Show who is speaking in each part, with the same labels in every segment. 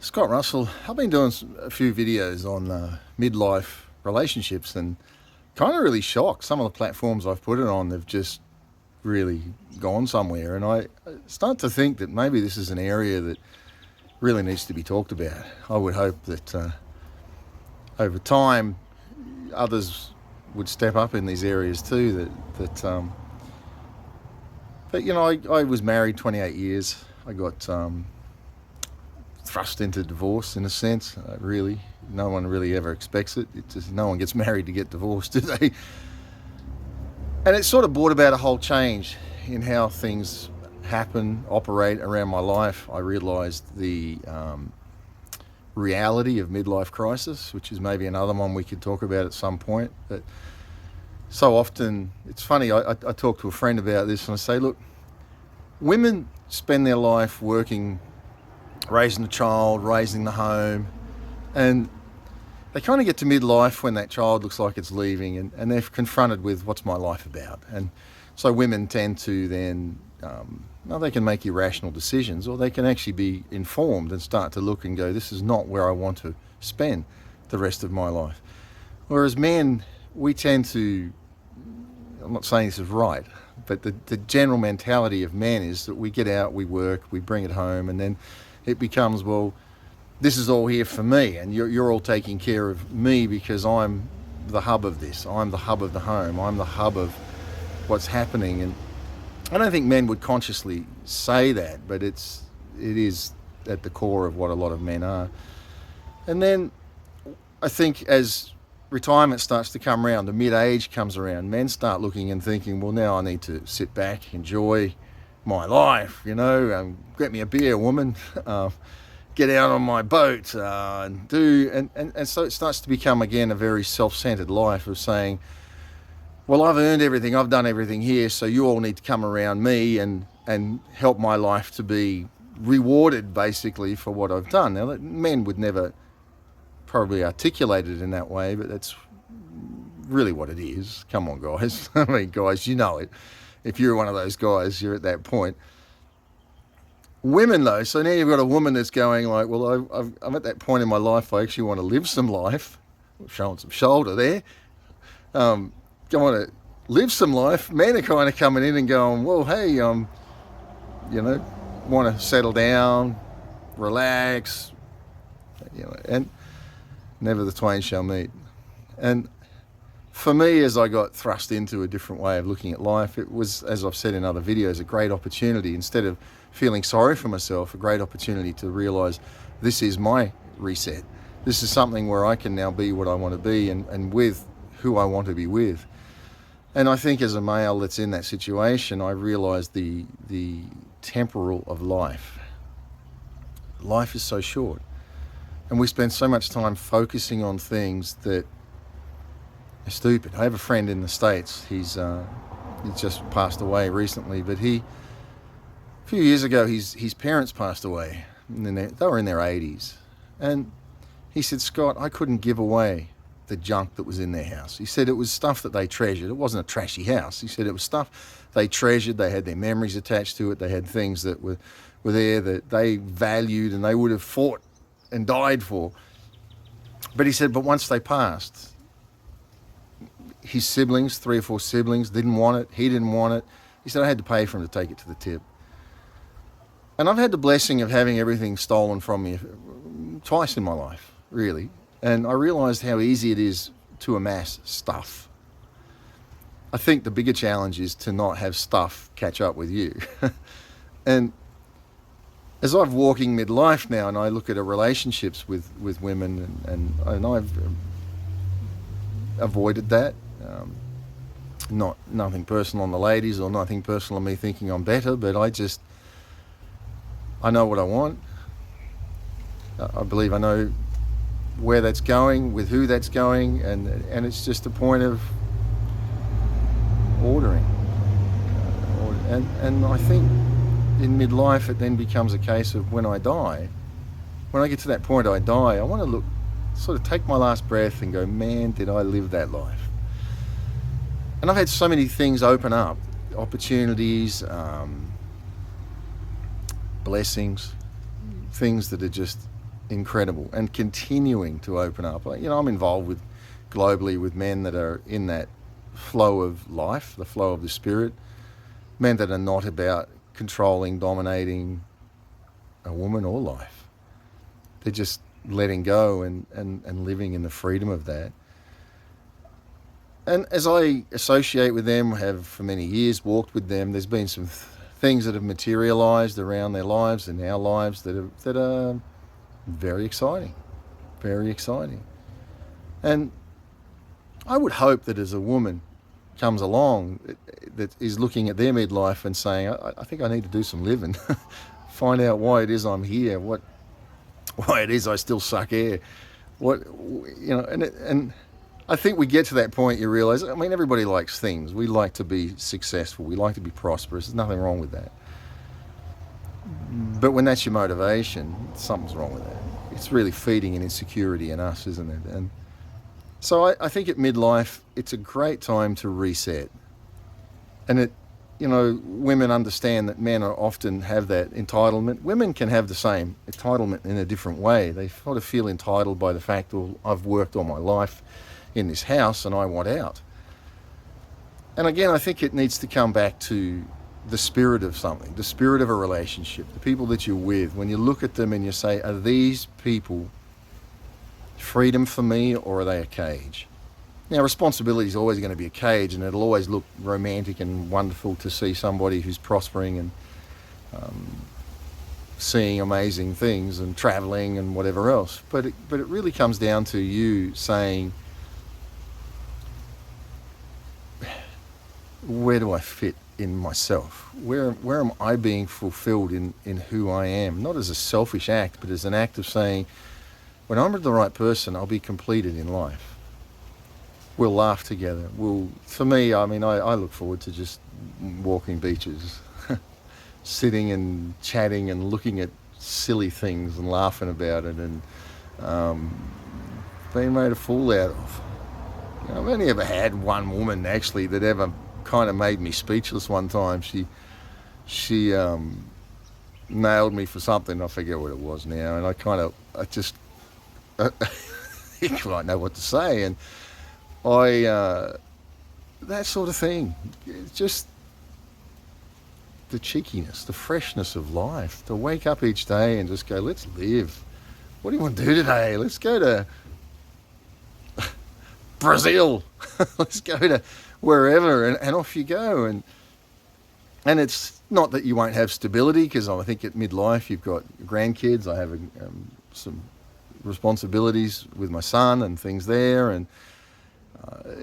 Speaker 1: Scott Russell, I've been doing a few videos on midlife relationships and kind of really shocked. Some of the platforms I've put it on, they've just really gone somewhere. And I start to think that maybe this is an area that really needs to be talked about. I would hope that over time others would step up in these areas too. But you know, I was married 28 years. I got thrust into divorce in a sense. Really, no one really ever expects it. No one gets married to get divorced, do they? And it sort of brought about a whole change in how things happen, operate around my life. I realised the reality of midlife crisis, which is maybe another one we could talk about at some point. But so often, it's funny, I talk to a friend about this and I say, look, women spend their life working, raising a child, raising the home, and they kind of get to midlife when that child looks like it's leaving and they're confronted with what's my life about. And so women tend to then, they can make irrational decisions, or they can actually be informed and start to look and go, this is not where I want to spend the rest of my life. Whereas men, we tend to, I'm not saying this is right, but the general mentality of men is that we get out, we work, we bring it home, and then it becomes, well, this is all here for me, and you're all taking care of me because I'm the hub of this. I'm the hub of the home. I'm the hub of what's happening. And I don't think men would consciously say that, but it is at the core of what a lot of men are. And then I think as retirement starts to come around, the mid-age comes around, men start looking and thinking, well, now I need to sit back, enjoy my life, get me a beer, woman, get out on my boat, and so it starts to become again a very self-centered life of saying, well, I've earned everything, I've done everything here, so you all need to come around me and help my life to be rewarded basically for what I've done. Now, men would never probably articulate it in that way, but that's really what it is. Come on, guys. I mean, guys, you know it. If you're one of those guys, you're at that point. Women, though, so now you've got a woman that's going like, well, I'm at that point in my life, I actually want to live some life. Showing some shoulder there. I want to live some life. Men are kind of coming in and going, well, hey, want to settle down, relax, and never the twain shall meet. And for me, as I got thrust into a different way of looking at life, it was, as I've said in other videos, a great opportunity. Instead of feeling sorry for myself, a great opportunity to realise this is my reset. This is something where I can now be what I want to be and with who I want to be with. And I think as a male that's in that situation, I realised the temporal of life. Life is so short. And we spend so much time focusing on things that are stupid. I have a friend in the States. He's just passed away recently, but a few years ago, his parents passed away. And they were in their 80s. And he said, Scott, I couldn't give away the junk that was in their house. He said it was stuff that they treasured. It wasn't a trashy house. He said it was stuff they treasured. They had their memories attached to it. They had things that were there that they valued and they would have fought and died for. But he said, but once they passed, his siblings, 3 or 4 siblings, didn't want it. He didn't want it. He said, I had to pay for him to take it to the tip. And I've had the blessing of having everything stolen from me twice in my life, really. And I realised how easy it is to amass stuff. I think the bigger challenge is to not have stuff catch up with you. And as I'm walking midlife now and I look at relationships with women and I've avoided that. Nothing personal on the ladies or nothing personal on me thinking I'm better, but I know what I want. I believe I know where that's going, with who that's going, and it's just a point of ordering. And I think in midlife it then becomes a case of when I die, when I get to that point I die, I want to look, sort of take my last breath and go, man, did I live that life? And I've had so many things open up, opportunities, blessings, things that are just incredible, and continuing to open up. I'm involved with globally with men that are in that flow of life, the flow of the spirit, men that are not about controlling, dominating a woman or life. They're just letting go and living in the freedom of that. And as I associate with them, have for many years walked with them, there's been some things that have materialized around their lives and our lives that are very exciting, very exciting. And I would hope that as a woman comes along that is looking at their midlife and saying, I think I need to do some living, find out why it is I'm here, why it is I still suck air, and I think we get to that point, you realise, everybody likes things. We like to be successful. We like to be prosperous. There's nothing wrong with that. But when that's your motivation, something's wrong with that. It's really feeding an insecurity in us, isn't it? And so I think at midlife, it's a great time to reset. And women understand that men are often have that entitlement. Women can have the same entitlement in a different way. They sort of feel entitled by the fact, well, I've worked all my life in this house and I want out. And again, I think it needs to come back to the spirit of something, the spirit of a relationship, the people that you're with. When you look at them and you say, are these people freedom for me, or are they a cage? Now, responsibility is always going to be a cage, and it'll always look romantic and wonderful to see somebody who's prospering and seeing amazing things and traveling and whatever else. But it really comes down to you saying, where do I fit in myself? Where am I being fulfilled in who I am? Not as a selfish act, but as an act of saying, when I'm with the right person, I'll be completed in life. We'll laugh together. For me, I look forward to just walking beaches, sitting and chatting and looking at silly things and laughing about it and being made a fool out of. I've only ever had one woman actually that ever kind of made me speechless one time. She nailed me for something. I forget what it was now, and I just you might know what to say, and that sort of thing. It's just the cheekiness, the freshness of life, to wake up each day and just go, let's live. What do you want to do today? Let's go to Brazil. Let's go to wherever, and off you go. And it's not that you won't have stability, because I think at midlife you've got grandkids. I have some responsibilities with my son and things there, and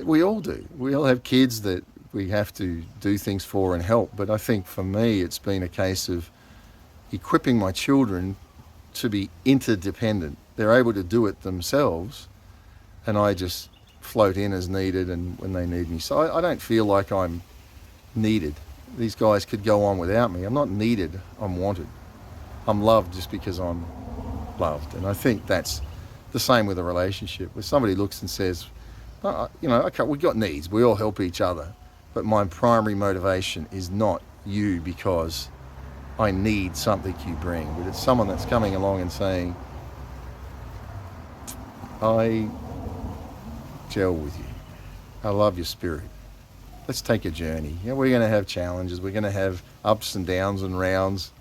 Speaker 1: we all do. We all have kids that we have to do things for and help. But I think for me, it's been a case of equipping my children to be interdependent. They're able to do it themselves, and I just float in as needed and when they need me. So I don't feel like I'm needed. These guys could go on without me. I'm not needed, I'm wanted. I'm loved just because I'm loved. And I think that's the same with a relationship, where somebody looks and says, okay, we've got needs, we all help each other, but my primary motivation is not you because I need something you bring, but it's someone that's coming along and saying, I gel with you. I love your spirit. Let's take a journey. We're going to have challenges. We're going to have ups and downs and rounds.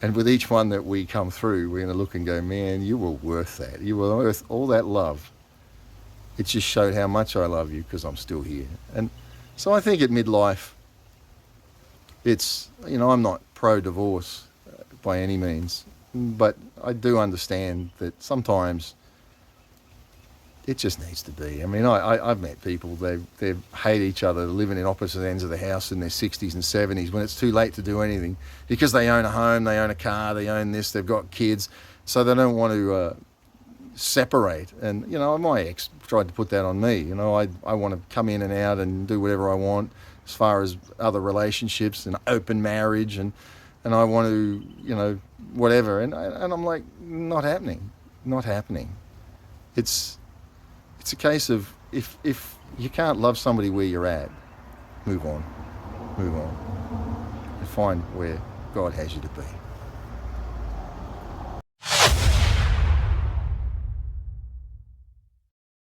Speaker 1: And with each one that we come through, we're going to look and go, man, you were worth that. You were worth all that love. It just showed how much I love you because I'm still here. And so I think at midlife, it's, I'm not pro-divorce by any means, but I do understand that sometimes it just needs to be. I've met people, they hate each other, living in opposite ends of the house in their 60s and 70s when it's too late to do anything, because they own a home, they own a car, they own this, they've got kids, so they don't want to separate. And, my ex tried to put that on me. I want to come in and out and do whatever I want as far as other relationships and open marriage, and I want to, whatever. And I'm like, not happening. It's a case of if you can't love somebody where you're at, move on, and find where God has you to be.